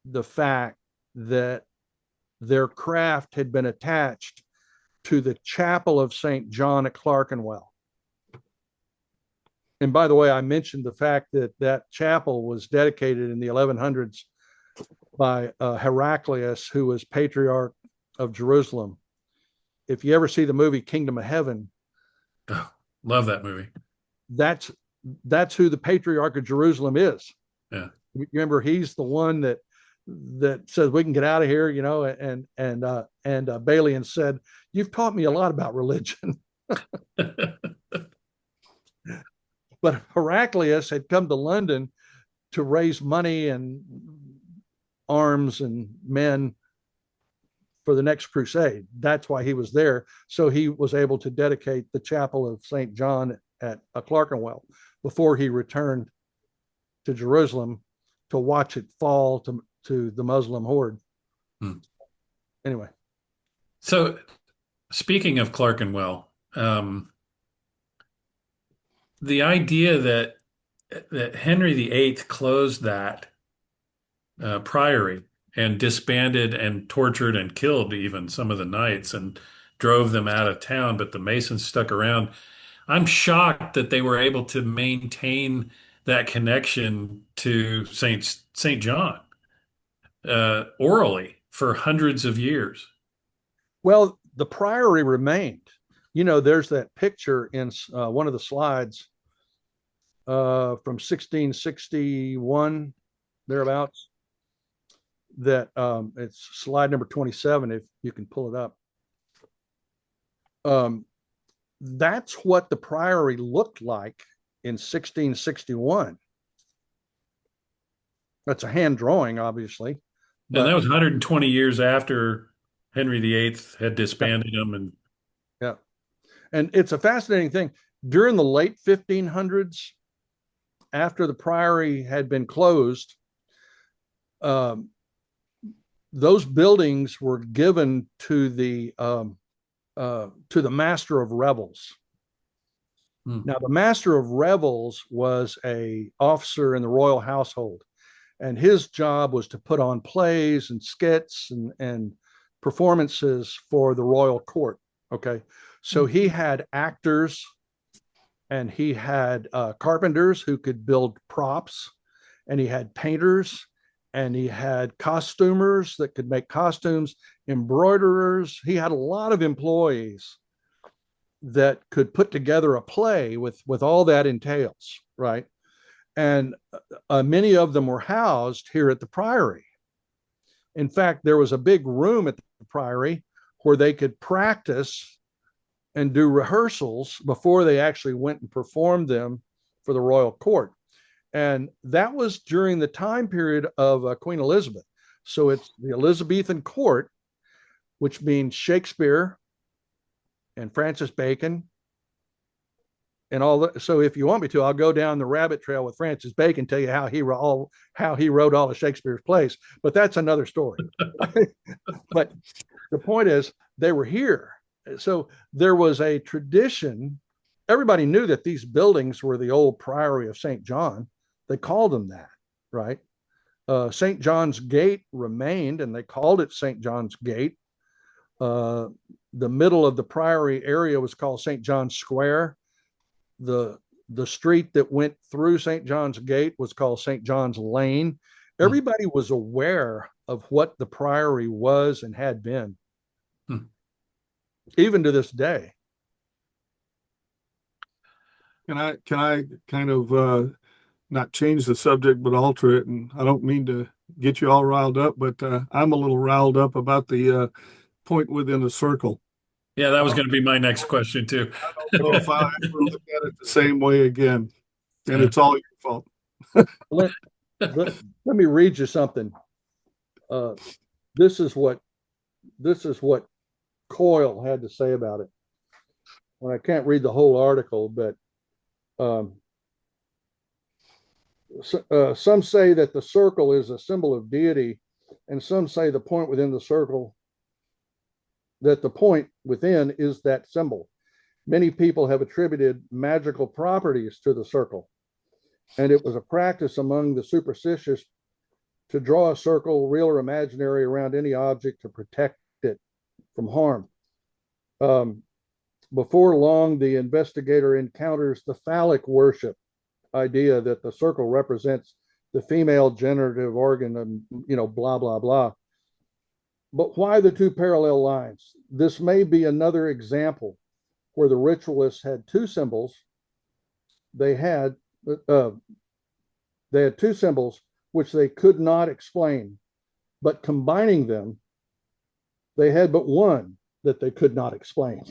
the fact that their craft had been attached to the chapel of St. John at Clerkenwell. And by the way, I mentioned the fact that that chapel was dedicated in the 1100s by Heraclius, who was Patriarch of Jerusalem. If you ever see the movie Kingdom of Heaven, Love that movie. That's who the Patriarch of Jerusalem is. Yeah. You remember, he's the one that says we can get out of here, and Balian said, "You've taught me a lot about religion." But Heraclius had come to London to raise money and arms and men for the next crusade. That's why he was there. So he was able to dedicate the chapel of St. John at Clerkenwell before he returned to Jerusalem to watch it fall to the Muslim horde. Anyway. So speaking of Clerkenwell, the idea that Henry VIII closed that priory and disbanded and tortured and killed even some of the knights and drove them out of town, but the Masons stuck around. I'm shocked that they were able to maintain that connection to St. John orally for hundreds of years. Well, the priory remained. There's that picture in one of the slides from 1661, thereabouts, that it's slide number 27, if you can pull it up. That's what the priory looked like in 1661. That's a hand drawing, obviously. And that was 120 years after Henry VIII had disbanded them. And yeah. And it's a fascinating thing. During the late 1500s, after the priory had been closed, those buildings were given to the Master of Revels. Now, the Master of Revels was an officer in the royal household, and his job was to put on plays and skits and performances for the royal court. Okay, so he had actors, and he had carpenters who could build props, and he had painters, and he had costumers that could make costumes, embroiderers. He had a lot of employees that could put together a play with all that entails, right? And many of them were housed here at the Priory. In fact, there was a big room at the Priory where they could practice and do rehearsals before they actually went and performed them for the royal court. And that was during the time period of Queen Elizabeth. So it's the Elizabethan court, which means Shakespeare and Francis Bacon and all that. So if you want me to, I'll go down the rabbit trail with Francis Bacon, tell you how he wrote all of Shakespeare's plays, but that's another story. But the point is, they were here. So there was a tradition. Everybody knew that these buildings were the old Priory of St. John. They called them that, right? St. John's Gate remained, and they called it St. John's Gate. The middle of the Priory area was called St. John's Square. The street that went through St. John's Gate was called St. John's Lane. Everybody was aware of what the Priory was and had been, even to this day. Can I kind of not change the subject, but alter it? And I don't mean to get you all riled up, but I'm a little riled up about the point within a circle. Yeah, that was going to be my next question too. I don't know if I'll ever look at it the same way again, and it's all your fault. let me read you something. This is what Coyle had to say about it. Well, I can't read the whole article, but some say that the circle is a symbol of deity, and some say the point within the circle, that the point within is that symbol. Many people have attributed magical properties to the circle, and it was a practice among the superstitious to draw a circle, real or imaginary, around any object to protect it from harm. Before long, the investigator encounters the phallic worship idea that the circle represents the female generative organ, and blah, blah, blah. But why the two parallel lines? This may be another example where the ritualists had two symbols. They had two symbols which they could not explain, but combining them, they had but one that they could not explain.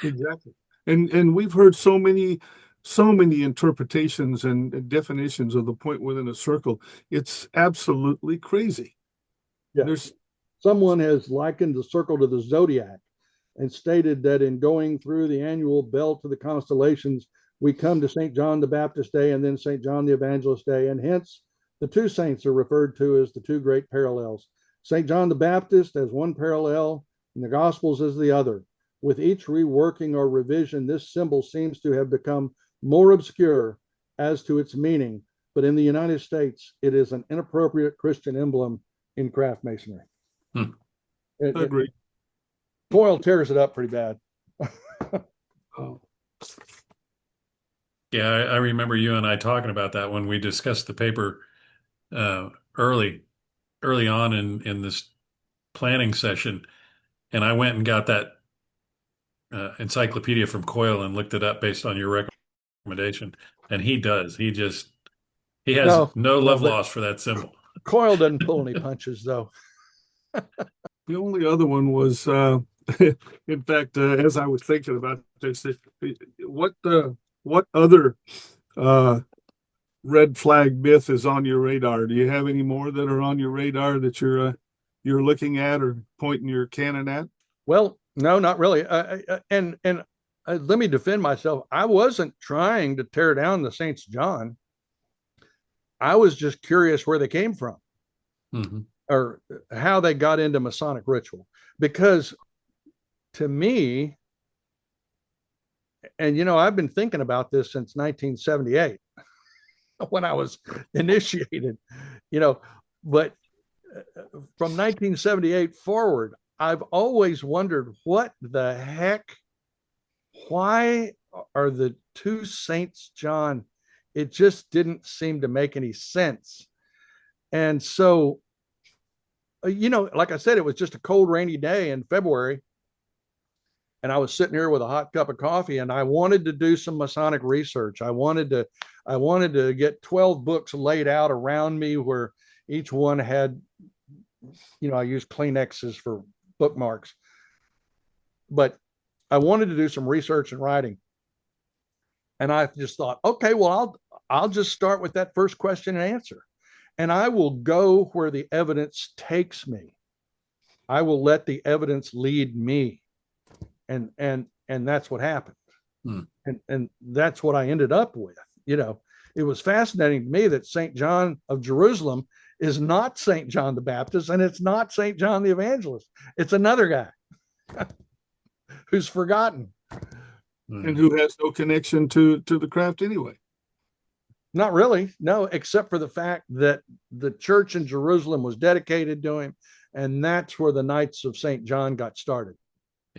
Exactly. And we've heard so many interpretations and definitions of the point within a circle. It's absolutely crazy. Yeah. Someone has likened the circle to the zodiac and stated that in going through the annual belt of the constellations, we come to St. John the Baptist Day and then St. John the Evangelist Day, and hence the two saints are referred to as the two great parallels. St. John the Baptist as one parallel and the Gospels as the other. With each reworking or revision, this symbol seems to have become more obscure as to its meaning, but in the United States, it is an inappropriate Christian emblem in craft masonry. I agree. Coyle tears it up pretty bad. Yeah, I remember you and I talking about that when we discussed the paper early on in this planning session, and I went and got that encyclopedia from Coyle and looked it up based on your recommendation, and he does. He has no love lost for that symbol. Coyle doesn't pull any punches, though. The only other one was, in fact, as I was thinking about this, what other red flag myth is on your radar? Do you have any more that are on your radar that you're looking at or pointing your cannon at? Well, no, not really. And let me defend myself. I wasn't trying to tear down the Saints John. I was just curious where they came from, or how they got into Masonic ritual. Because to me, and I've been thinking about this since 1978 when I was initiated, but from 1978 forward, I've always wondered what the heck, why are the two Saints John? It just didn't seem to make any sense And so, like I said, it was just a cold, rainy day in February. And I was sitting here with a hot cup of coffee, and I wanted to do some Masonic research. I wanted to get 12 books laid out around me where each one had, I used Kleenexes for bookmarks, but I wanted to do some research and writing. And I just thought, okay, well, I'll just start with that first question and answer. And I will go where the evidence takes me. I will let the evidence lead me. And that's what happened. And that's what I ended up with. It was fascinating to me that St. John of Jerusalem is not St. John the Baptist, and it's not St. John the Evangelist. It's another guy who's forgotten. And who has no connection to the craft anyway. Not really, no, except for the fact that the church in Jerusalem was dedicated to him, and that's where the Knights of St. John got started.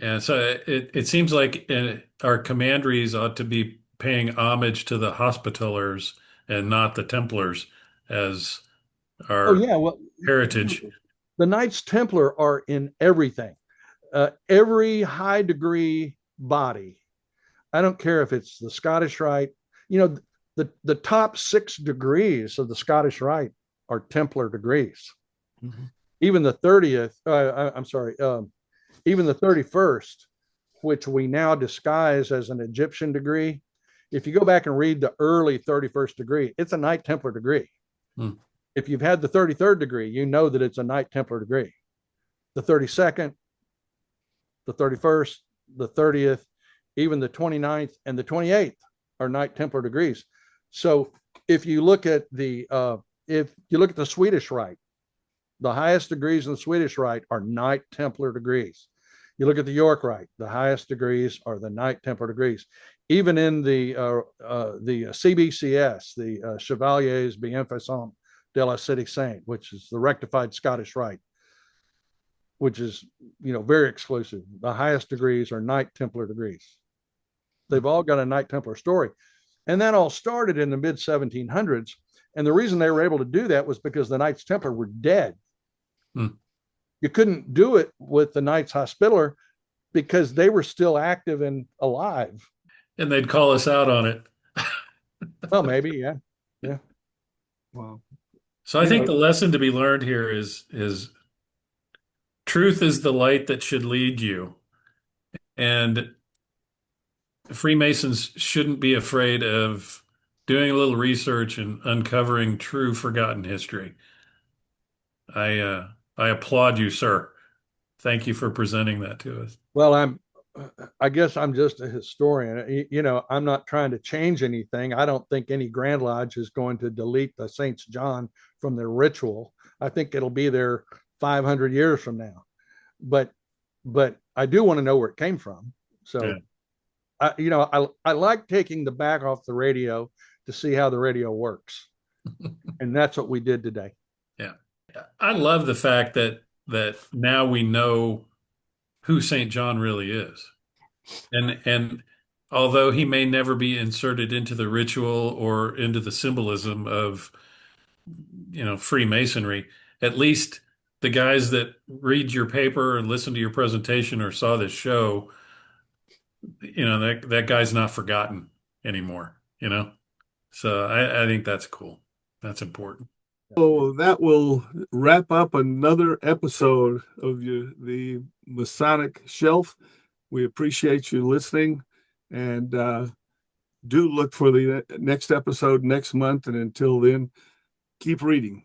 Yeah, so it seems like our commanderies ought to be paying homage to the Hospitallers and not the Templars as our heritage. The Knights Templar are in everything. Every high degree body. I don't care if it's the Scottish Rite. The top 6 degrees of the Scottish Rite are Templar degrees. Mm-hmm. Even the 30th, even the 31st, which we now disguise as an Egyptian degree. If you go back and read the early 31st degree, it's a Knight Templar degree. Mm. If you've had the 33rd degree, you know that it's a Knight Templar degree. The 32nd, the 31st, the 30th, even the 29th and the 28th are Knight Templar degrees. So if you look at the Swedish Rite, the highest degrees in the Swedish Rite are Knight Templar degrees. You look at the York Rite, the highest degrees are the Knight Templar degrees. Even in the CBCS, the Chevaliers Bienfaisants de la Cité Sainte, which is the rectified Scottish Rite, which is very exclusive. The highest degrees are Knight Templar degrees. They've all got a Knight Templar story. And that all started in the mid 1700s. And the reason they were able to do that was because the Knights Templar were dead. Hmm. You couldn't do it with the Knights Hospitaller because they were still active and alive. And they'd call us out on it. Well, maybe, yeah. Yeah. Wow. So I think the lesson to be learned here is truth is the light that should lead you. And Freemasons shouldn't be afraid of doing a little research and uncovering true forgotten history. I applaud you, sir. Thank you for presenting that to us. Well, I guess I'm just a historian. I'm not trying to change anything. I don't think any Grand Lodge is going to delete the Saints John from their ritual. I think it'll be there 500 years from now. But I do want to know where it came from. So, yeah. I like taking the back off the radio to see how the radio works. And that's what we did today. Yeah. I love the fact that now we know who St. John really is. And although he may never be inserted into the ritual or into the symbolism of, Freemasonry, at least the guys that read your paper and listen to your presentation or saw this show, that guy's not forgotten anymore, So I think that's cool. That's important. So that will wrap up another episode of the Masonic Shelf. We appreciate you listening, and do look for the next episode next month. And until then, keep reading.